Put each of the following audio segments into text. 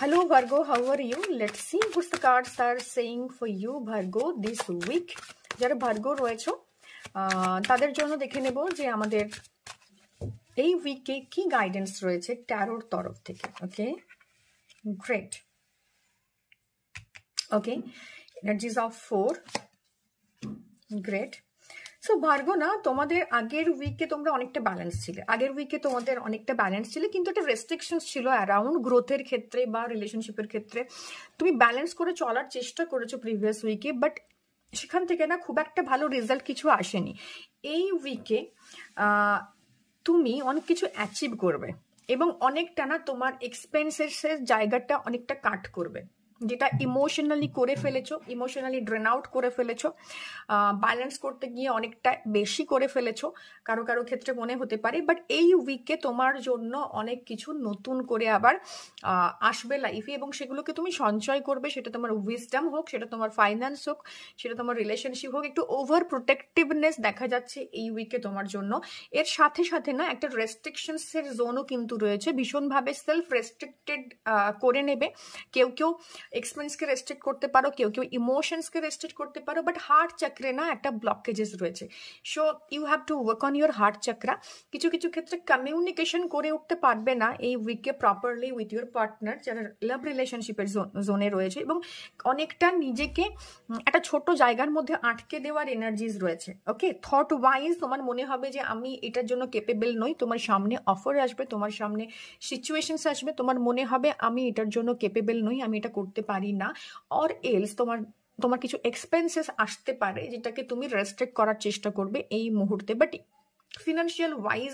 Hello Virgo, how are you? Let's see what the cards are saying for you Virgo this week. যারা Virgo রয়েছে তাদের জন্য দেখে নেব যে আমাদের এই উইকে কি গাইডেন্স রয়েছে ট্যারোর তরফ থেকে। Okay, great. Okay, energies of 4, great. So Virgo না, তোমাদের আগের উইকে তোমরা অনেকটা ব্যালেন্স ছিলে, কিন্তু একটা রেস্ট্রিকশনস ছিল অ্যারাউন্ড গ্রোথের ক্ষেত্রে বা রিলেশনশিপের ক্ষেত্রে। তুমি ব্যালেন্স করে চলার চেষ্টা করেছো প্রিভিয়াস উইকে, বাট সেখান থেকে না খুব একটা ভালো রেজাল্ট কিছু আসেনি। এই উইকে তুমি অনেক কিছু অ্যাচিভ করবে এবং অনেকটা না তোমার এক্সপেন্সেসের জায়গাটা অনেকটা কাট করবে, যেটা ইমোশনালি করে ফেলেছো, ইমোশনালি ড্রেন আউট করে ফেলেছো, ব্যালেন্স করতে গিয়ে অনেকটা বেশি করে ফেলেছো, কারো কারো ক্ষেত্রে মনে হতে পারে। বাট এই উইকে তোমার জন্য অনেক কিছু নতুন করে আবার আসবে লাইফে এবং সেগুলোকে তুমি সঞ্চয় করবে। সেটা তোমার উইজডম হোক, সেটা তোমার ফাইন্যান্স হোক, সেটা তোমার রিলেশনশিপ হোক। একটু ওভার প্রোটেক্টিভনেস দেখা যাচ্ছে এই উইকে তোমার জন্য। এর সাথে সাথে না একটা রেস্ট্রিকশনসের জোনও কিন্তু রয়েছে, ভীষণভাবে সেলফ রেস্ট্রিক্টেড করে নেবে। কেউ কেউ এক্সপেন্সকে রেস্ট্রিক্ট করতে পারো, কেউ কেউ ইমোশনসকে রেস্ট্রিক্ট করতে পারো, বাট হার্ট চাকরে না একটা ব্লকেজেস রয়েছে। So you have to work on your heart chakra. কিছু কিছু ক্ষেত্রে কমিউনিকেশন করে উঠতে পারবে না এই উইকে প্রপারলি উইথ ইউর পার্টনার, যারা লাভ রিলেশনশিপের জোনে রয়েছে, এবং অনেকটা নিজেকে একটা ছোট জায়গার মধ্যে আটকে দেওয়ার এনার্জিজ রয়েছে। ওকে, থট ওয়াইজ তোমার মনে হবে যে আমি এটার জন্য কেপেবল নই। তোমার সামনে অফার আসবে, তোমার সামনে সিচুয়েশনস আসবে, তোমার মনে হবে আমি এটার জন্য কেপেবল নই, আমি এটা করতে পারি না। অর এলস তোমার কিছু এক্সপেন্সেস আসতে পারে যেটাকে তুমি রেস্ট্রিক্ট করার চেষ্টা করবে এই মুহূর্তে। বাট ফিনান্সিয়াল ওয়াইজ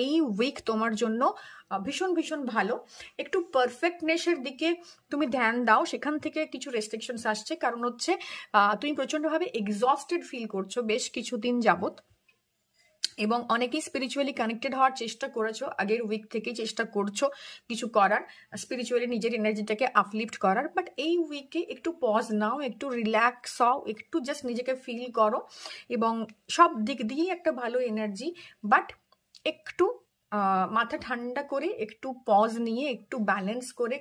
এই উইক তোমার জন্য ভীষণ ভীষণ ভালো। একটু পারফেক্টনেসের দিকে তুমি ধ্যান দাও, সেখান থেকে কিছু রেস্ট্রিকশনস আসছে। কারণ হচ্ছে তুমি প্রচণ্ডভাবে এক্সস্টেড ফিল করছো বেশ কিছুদিন যাবত, এবং অনেকেই স্পিরিচুয়ালি কানেক্টেড হওয়ার চেষ্টা করেছো, আগের উইক থেকেই চেষ্টা করছো কিছু করার, স্পিরিচুয়ালি নিজের এনার্জিটাকে আপলিফট করার। বাট এই উইকে একটু পজ নাও, একটু রিল্যাক্স হও, একটু জাস্ট নিজেকে ফিল করো, এবং সব দিক দিয়েই একটা ভালো এনার্জি। বাট একটু মাথা ঠান্ডা করে, একটু পজ নিয়ে, একটু ব্যালেন্স করে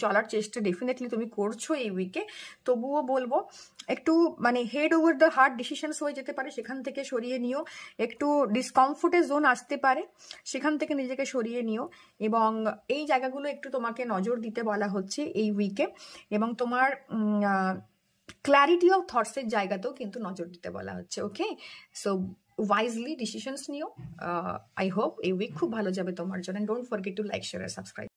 চলার চেষ্টা ডেফিনেটলি তুমি করছো এই উইকে। তবুও বলবো একটু মানে head over the heart decisions হয়ে যেতে পারে, সেখান থেকে সরিয়ে নিও। একটু ডিসকমফোর্টের জোন আসতে পারে, সেখান থেকে নিজেকে সরিয়ে নিও। এবং এই জায়গাগুলো একটু তোমাকে নজর দিতে বলা হচ্ছে এই উইকে, এবং তোমার ক্ল্যারিটি অফ থটসের জায়গাতেও কিন্তু নজর দিতে বলা হচ্ছে। ওকে, সো ওয়াইজলি ডিসিশনস নিও। আই হোপ এই উইক খুব ভালো যাবে তোমার জন্য। Don't forget to like, share আর সাবস্ক্রাইব।